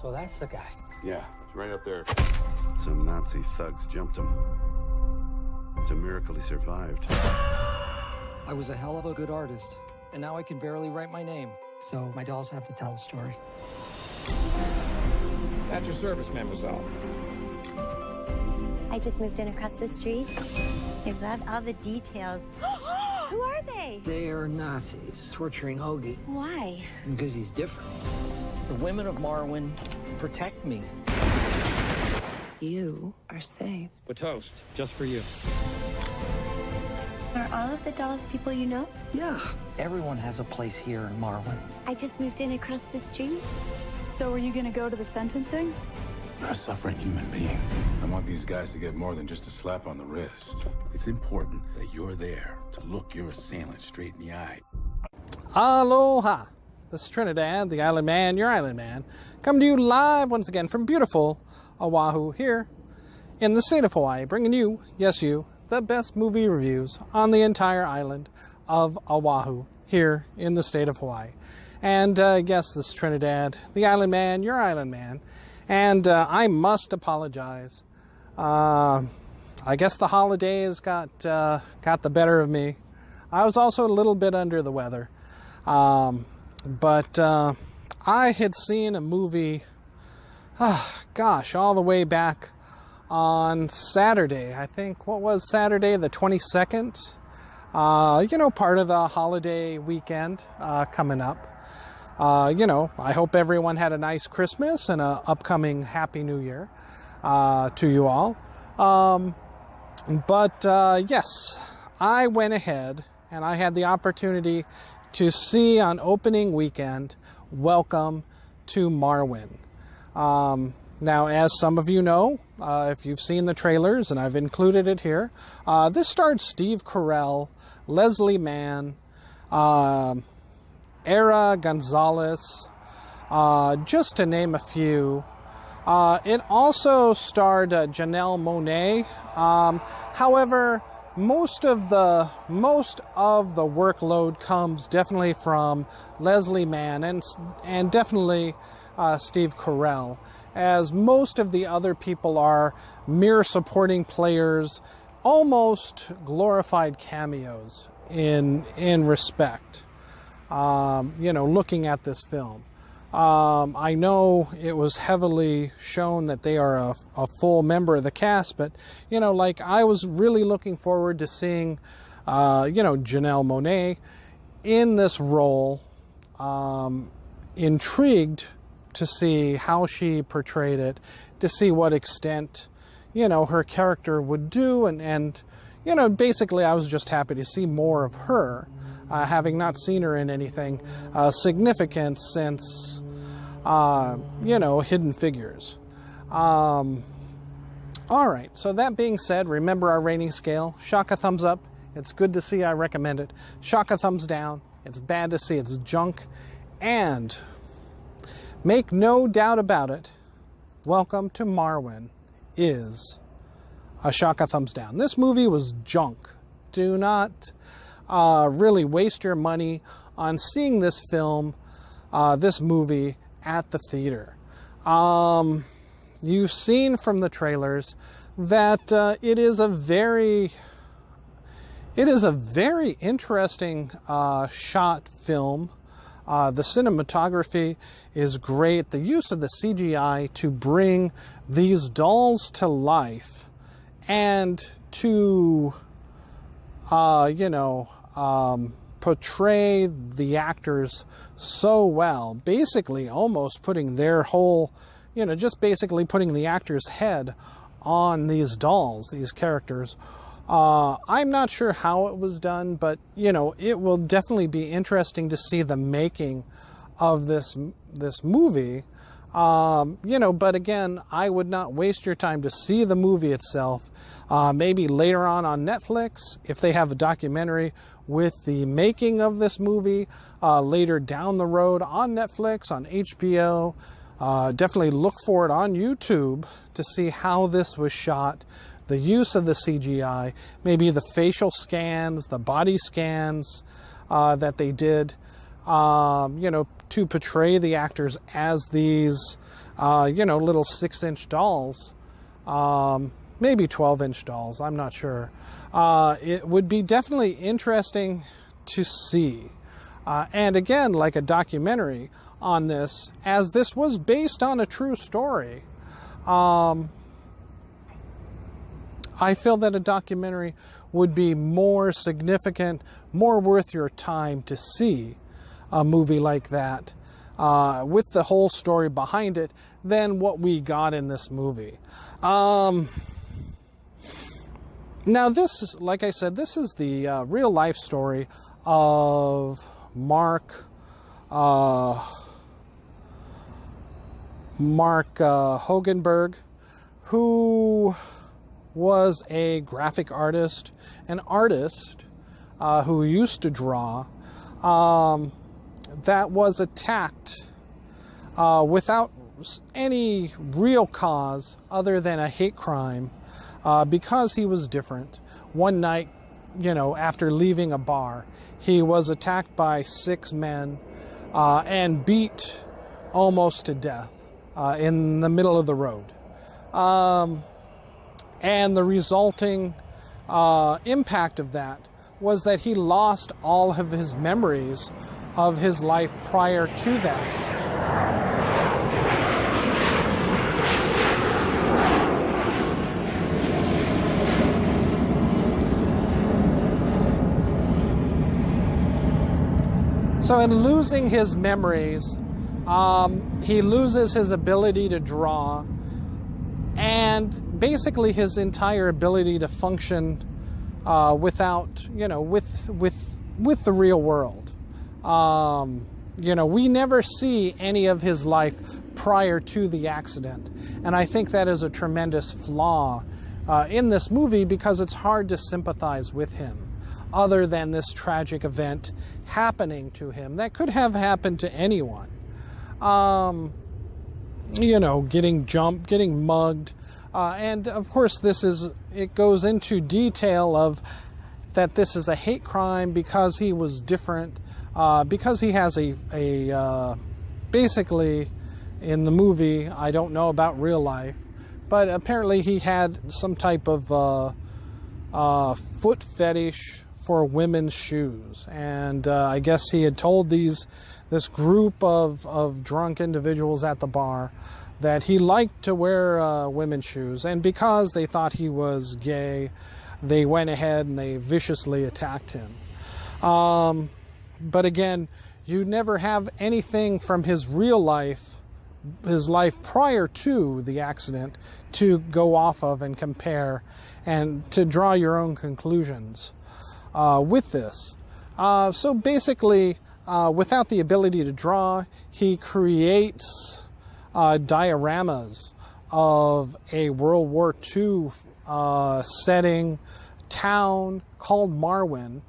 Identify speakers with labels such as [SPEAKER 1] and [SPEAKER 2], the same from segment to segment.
[SPEAKER 1] So that's the guy.
[SPEAKER 2] Yeah, it's right up there.
[SPEAKER 3] Some Nazi thugs jumped him. It's a miracle he survived.
[SPEAKER 1] I was a hell of a good artist, and now I can barely write my name. So my dolls have to tell a story.
[SPEAKER 4] At your service, mademoiselle.
[SPEAKER 5] I just moved in across the street. I love all the details. Who are they?
[SPEAKER 1] They are Nazis torturing Hoagie.
[SPEAKER 5] Why?
[SPEAKER 1] Because he's different. The women of Marwen protect me.
[SPEAKER 6] You are safe.
[SPEAKER 4] A toast, just for you.
[SPEAKER 5] Are all of the dolls people you know?
[SPEAKER 1] Yeah. Everyone has a place here in Marwen.
[SPEAKER 5] I just moved in across the street.
[SPEAKER 6] So are you gonna go to the sentencing?
[SPEAKER 2] You're a suffering human being. I want these guys to get more than just a slap on the wrist. It's important that you're there to look your assailant straight in the eye.
[SPEAKER 7] Aloha! This is Trinidad, the Island Man, your Island Man, coming to you live once again from beautiful Oahu here in the state of Hawaii, bringing you, yes you, the best movie reviews on the entire island of Oahu here in the state of Hawaii. And yes, this is Trinidad, the Island Man, your Island Man, and I must apologize. I guess the holidays got the better of me. I was also a little bit under the weather. But I had seen a movie, gosh, all the way back on Saturday. I think, what was Saturday, the 22nd? You know, part of the holiday weekend coming up. You know, I hope everyone had a nice Christmas and an upcoming Happy New Year to you all. Yes, I went ahead and I had the opportunity to see on opening weekend, Welcome to Marwen. Now, as some of you know, if you've seen the trailers, and I've included it here, this starred Steve Carell, Leslie Mann, Era Gonzalez, just to name a few. It also starred Janelle Monáe. However, most of the workload comes definitely from Leslie Mann and definitely Steve Carell, as most of the other people are mere supporting players, almost glorified cameos in respect. You know, looking at this film. I know it was heavily shown that they are a full member of the cast, but, you know, like, I was really looking forward to seeing, you know, Janelle Monáe in this role, intrigued to see how she portrayed it, to see what extent, you know, her character would do, and you know, basically I was just happy to see more of her, having not seen her in anything significant since, you know, Hidden Figures. All right, so that being said, remember our rating scale. Shock a thumbs up. It's good to see. I recommend it. Shock a thumbs down. It's bad to see. It's junk. And make no doubt about it, Welcome to Marwen is a shock a thumbs down. This movie was junk. Do not really waste your money on seeing this film, this movie at the theater. You've seen from the trailers that it is a very interesting shot film. The cinematography is great. The use of the CGI to bring these dolls to life and to, you know, portray the actors so well, basically almost putting their whole, you know, just basically putting the actor's head on these dolls, these characters. I'm not sure how it was done, but, you know, it will definitely be interesting to see the making of this movie. You know, but again, I would not waste your time to see the movie itself. Maybe later on Netflix, if they have a documentary with the making of this movie, later down the road on Netflix, on HBO. Definitely look for it on YouTube to see how this was shot, the use of the CGI, maybe the facial scans, the body scans that they did, you know, to portray the actors as these little 6-inch dolls, maybe 12-inch dolls, I'm not sure. It would be definitely interesting to see. And again, like a documentary on this, as this was based on a true story, I feel that a documentary would be more significant, more worth your time to see a movie like that, with the whole story behind it, than what we got in this movie. Now this is, like I said, this is the real life story of Mark Hogancamp, who was a graphic artist, an artist who used to draw, that was attacked without any real cause other than a hate crime, because he was different. One night, after leaving a bar, he was attacked by 6 men and beat almost to death in the middle of the road. And the resulting impact of that was that he lost all of his memories of his life prior to that. So in losing his memories, he loses his ability to draw, and basically his entire ability to function without, with the real world. We never see any of his life prior to the accident, and I think that is a tremendous flaw in this movie, because it's hard to sympathize with him, other than this tragic event happening to him that could have happened to anyone. Getting jumped, getting mugged, and of course it goes into detail of that this is a hate crime because he was different, because he has a basically in the movie, I don't know about real life, but apparently he had some type of foot fetish for women's shoes, and I guess he had told this group of drunk individuals at the bar that he liked to wear women's shoes, and because they thought he was gay, they went ahead and they viciously attacked him. But again, you never have anything from his real life, his life prior to the accident, to go off of and compare and to draw your own conclusions with this. So basically, without the ability to draw, he creates dioramas of a World War II setting town called Marwen,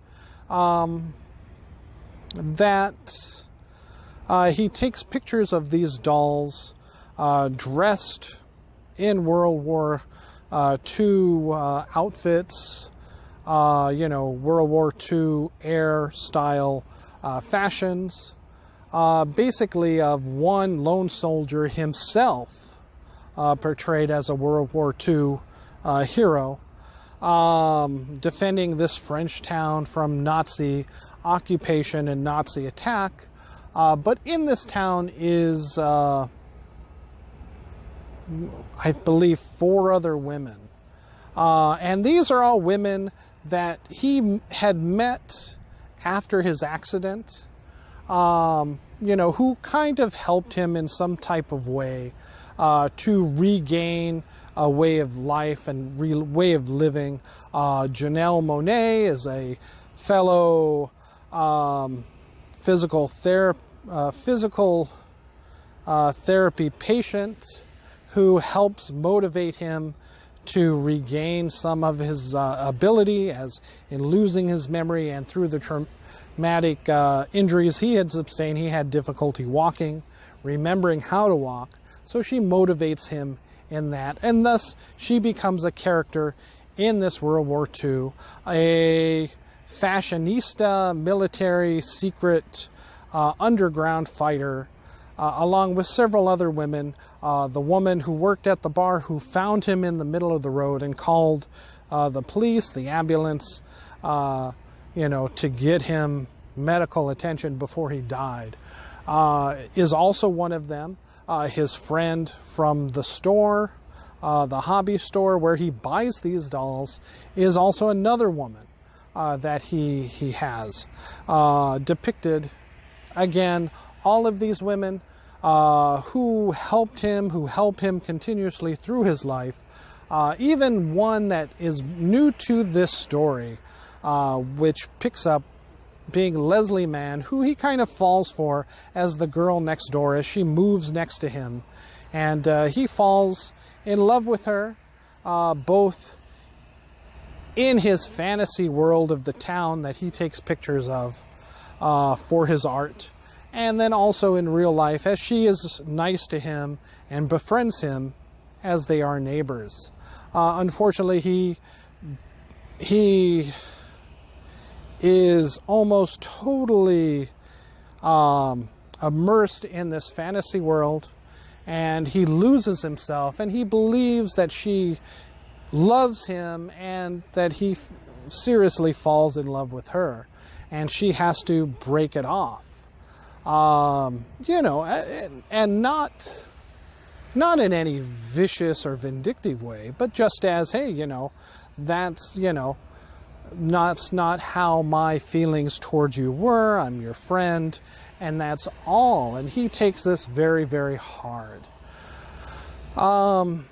[SPEAKER 7] that he takes pictures of these dolls dressed in World War II outfits, World War II air style fashions, basically of one lone soldier himself, portrayed as a World War II hero, defending this French town from Nazi occupation and Nazi attack. But in this town is, I believe, 4 other women. And these are all women that he had met after his accident, who kind of helped him in some type of way to regain a way of life and way of living. Janelle Monáe is a fellow physical therapy patient who helps motivate him to regain some of his ability, as in losing his memory and through the traumatic injuries he had sustained. He had difficulty walking, remembering how to walk, so she motivates him in that, and thus she becomes a character in this World War II, a fashionista, military, secret, underground fighter, along with several other women. The woman who worked at the bar who found him in the middle of the road and called the police, the ambulance, to get him medical attention before he died, is also one of them. His friend from the store, the hobby store where he buys these dolls, is also another woman that he has depicted. Again, all of these women who help him continuously through his life. Even one that is new to this story, which picks up being Leslie Mann, who he kind of falls for as the girl next door as she moves next to him. And he falls in love with her, both in his fantasy world of the town that he takes pictures of for his art, and then also in real life as she is nice to him and befriends him as they are neighbors. Unfortunately, he is almost totally immersed in this fantasy world, and he loses himself, and he believes that she loves him and that he seriously falls in love with her, and she has to break it off. And not in any vicious or vindictive way, but just as, hey, that's not how my feelings towards you were. I'm your friend, and that's all. And he takes this very, very hard. And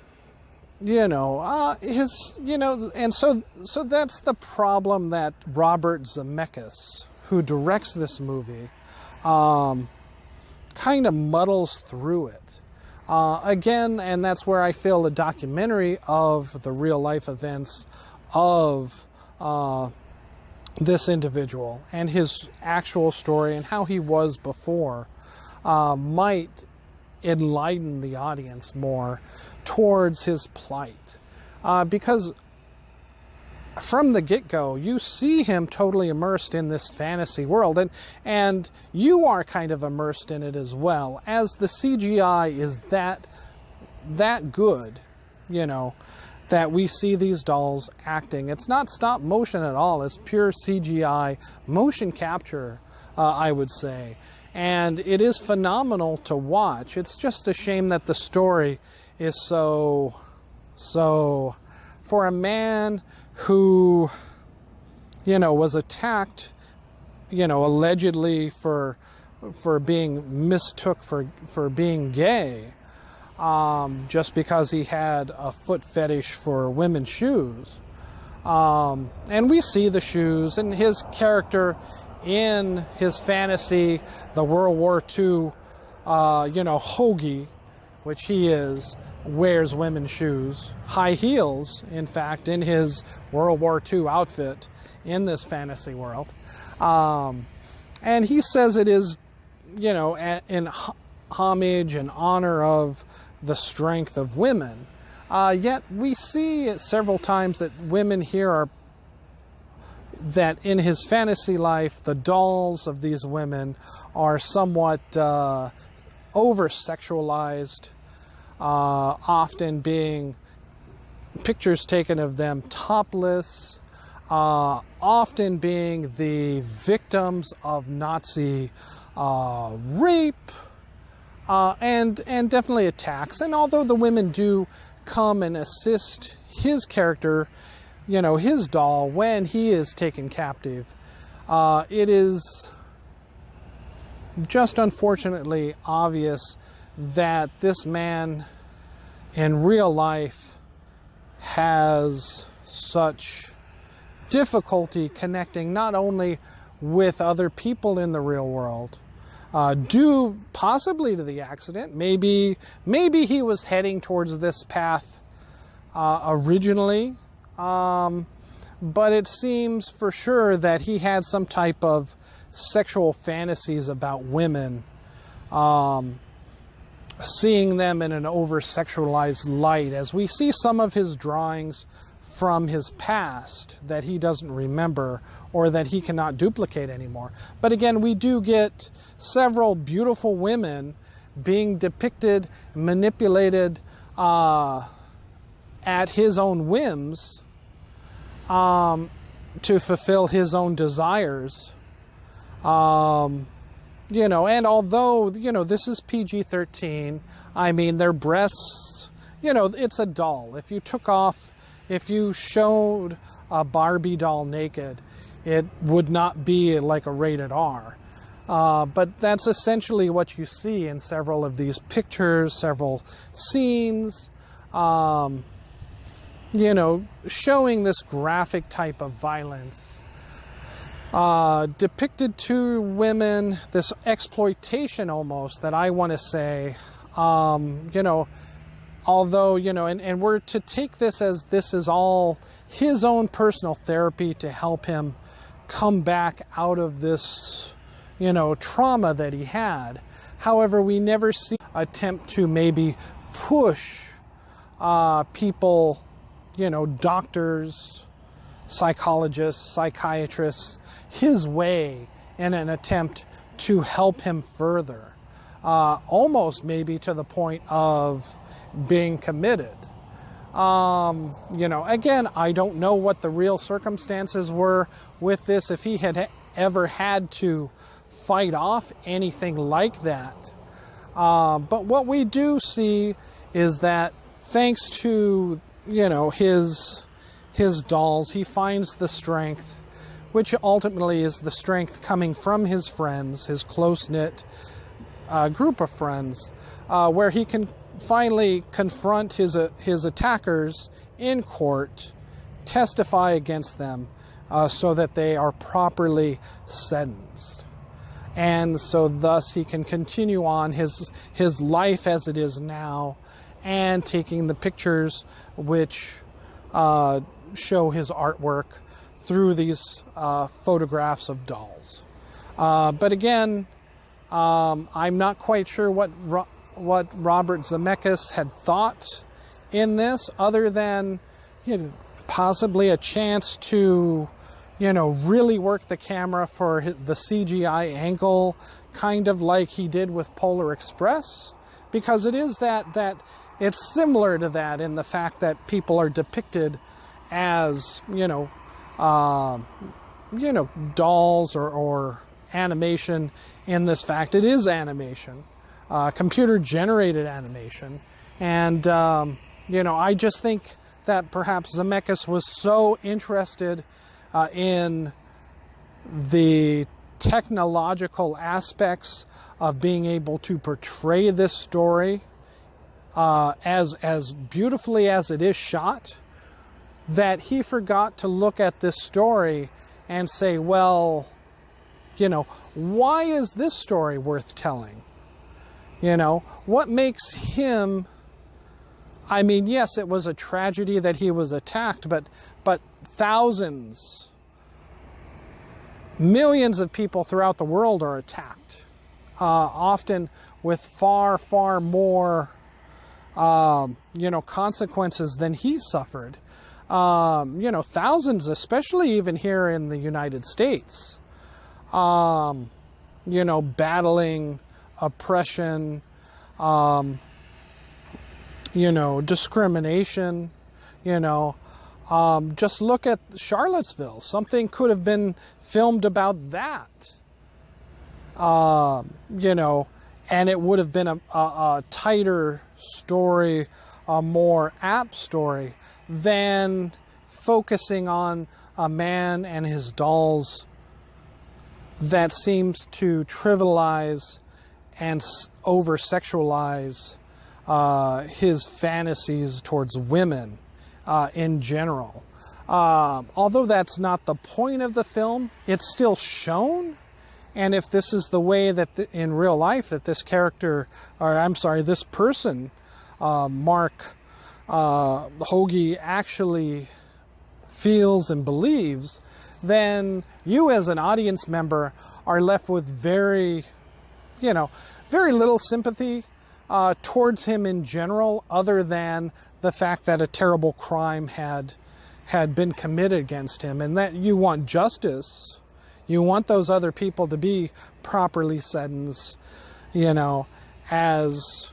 [SPEAKER 7] so that's the problem that Robert Zemeckis, who directs this movie, kind of muddles through it. Again, and that's where I feel a documentary of the real life events of this individual and his actual story and how he was before might enlighten the audience more towards his plight. Because from the get-go, you see him totally immersed in this fantasy world, and you are kind of immersed in it as well, as the CGI is that good, that we see these dolls acting. It's not stop motion at all. It's pure CGI motion capture, I would say. And it is phenomenal to watch. It's just a shame that the story is so for a man who, was attacked, allegedly for being mistook for being gay, just because he had a foot fetish for women's shoes. And we see the shoes and his character in his fantasy, the World War II, hoagie, which he is, wears women's shoes, high heels, in fact, in his World War II outfit in this fantasy world. And he says it is, in homage and honor of the strength of women. Yet we see several times that women here that in his fantasy life, the dolls of these women are somewhat over-sexualized, often being pictures taken of them topless, often being the victims of Nazi rape, and definitely attacks. And although the women do come and assist his character, his doll, when he is taken captive, it is just unfortunately obvious that this man in real life has such difficulty connecting not only with other people in the real world, due possibly to the accident. Maybe he was heading towards this path originally, but it seems for sure that he had some type of sexual fantasies about women, seeing them in an over-sexualized light, as we see some of his drawings from his past that he doesn't remember or that he cannot duplicate anymore. But again, we do get several beautiful women being depicted, manipulated at his own whims to fulfill his own desires. You know, and although, you know, this is PG-13, I mean, their breasts, you know, it's a doll. If you showed a Barbie doll naked, it would not be like a rated R. But that's essentially what you see in several of these pictures, several scenes, you know, showing this graphic type of violence. Depicted two women, this exploitation almost that I want to say, you know, although, you know, and we're to take this as this is all his own personal therapy to help him come back out of this, you know, trauma that he had. However, we never see an attempt to maybe push people, you know, doctors, psychologists, psychiatrists, his way in an attempt to help him further, almost maybe to the point of being committed. You know, again, I don't know what the real circumstances were with this, if he had ever had to fight off anything like that. But what we do see is that thanks to, you know, his dolls, he finds the strength, which ultimately is the strength coming from his friends, his close-knit group of friends, where he can finally confront his attackers in court, testify against them, so that they are properly sentenced. And so thus he can continue on his life as it is now, and taking the pictures which show his artwork through these photographs of dolls. But again, I'm not quite sure what Robert Zemeckis had thought in this, other than, you know, possibly a chance to, you know, really work the camera for the CGI angle, kind of like he did with Polar Express, because it is that it's similar to that in the fact that people are depicted as, you know, dolls or animation. In this fact, it is animation, computer generated animation. And, you know, I just think that perhaps Zemeckis was so interested in the technological aspects of being able to portray this story as beautifully as it is shot, that he forgot to look at this story and say, well, you know, why is this story worth telling? You know, what makes him, I mean, yes, it was a tragedy that he was attacked, but thousands, millions of people throughout the world are attacked, often with far, far more, you know, consequences than he suffered. You know, thousands, especially even here in the United States, you know, battling oppression, you know, discrimination, you know. Just look at Charlottesville. Something could have been filmed about that, you know, and it would have been a tighter story, a more apt story than focusing on a man and his dolls that seems to trivialize and over-sexualize his fantasies towards women in general. Although that's not the point of the film, it's still shown. And if this is the way that in real life that this character, or I'm sorry, this person, Mark Hoagie, actually feels and believes, then you as an audience member are left with very, you know, very little sympathy towards him in general, other than the fact that a terrible crime had been committed against him, and that you want justice. You want those other people to be properly sentenced, you know, as,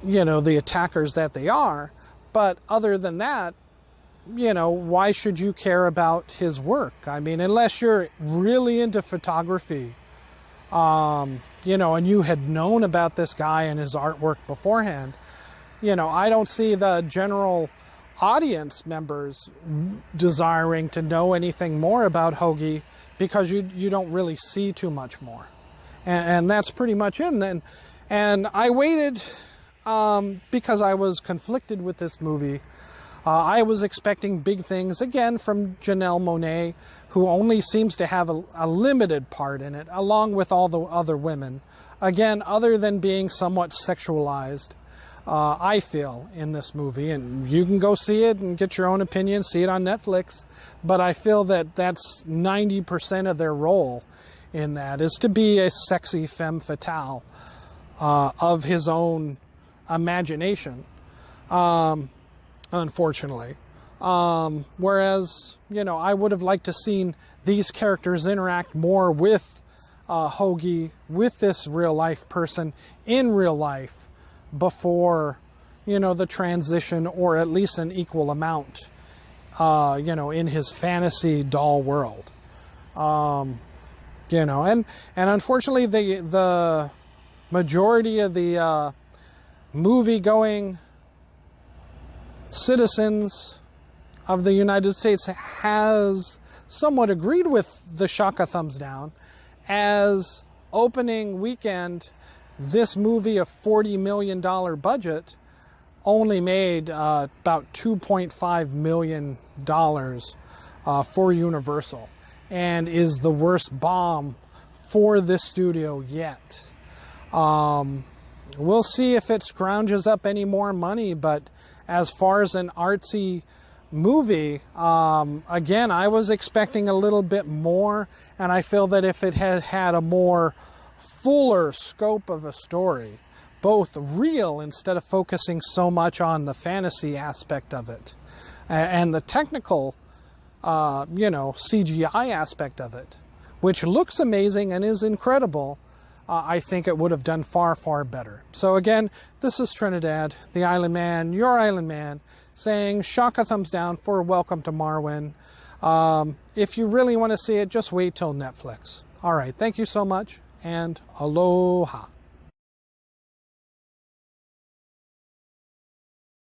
[SPEAKER 7] you know, the attackers that they are. But other than that, you know, why should you care about his work? I mean, unless you're really into photography, you know, and you had known about this guy and his artwork beforehand, you know, I don't see the general audience members desiring to know anything more about Hoagie, because you don't really see too much more. And that's pretty much it. And I waited because I was conflicted with this movie. I was expecting big things, again, from Janelle Monáe, who only seems to have a limited part in it, along with all the other women. Again, other than being somewhat sexualized, I feel, in this movie. And you can go see it and get your own opinion, see it on Netflix. But I feel that that's 90% of their role in that, is to be a sexy femme fatale of his own imagination, unfortunately. Whereas, you know, I would have liked to seen these characters interact more with Hoagie, with this real life person in real life, before, you know, the transition, or at least an equal amount, you know, in his fantasy doll world. You know, and unfortunately the majority of the movie-going citizens of the United States has somewhat agreed with the Shaka thumbs down, as opening weekend, this movie, a $40 million budget, only made about $2.5 million for Universal, and is the worst bomb for this studio yet. We'll see if it scrounges up any more money, but as far as an artsy movie, again, I was expecting a little bit more, and I feel that if it had had a more fuller scope of a story, both real, instead of focusing so much on the fantasy aspect of it, and the technical, you know, CGI aspect of it, which looks amazing and is incredible, I think it would have done far, far better. So again, this is Trinidad, the Island Man, your Island Man, saying Shaka thumbs down for Welcome to Marwen. If you really want to see it, just wait till Netflix. All right, thank you so much, and aloha.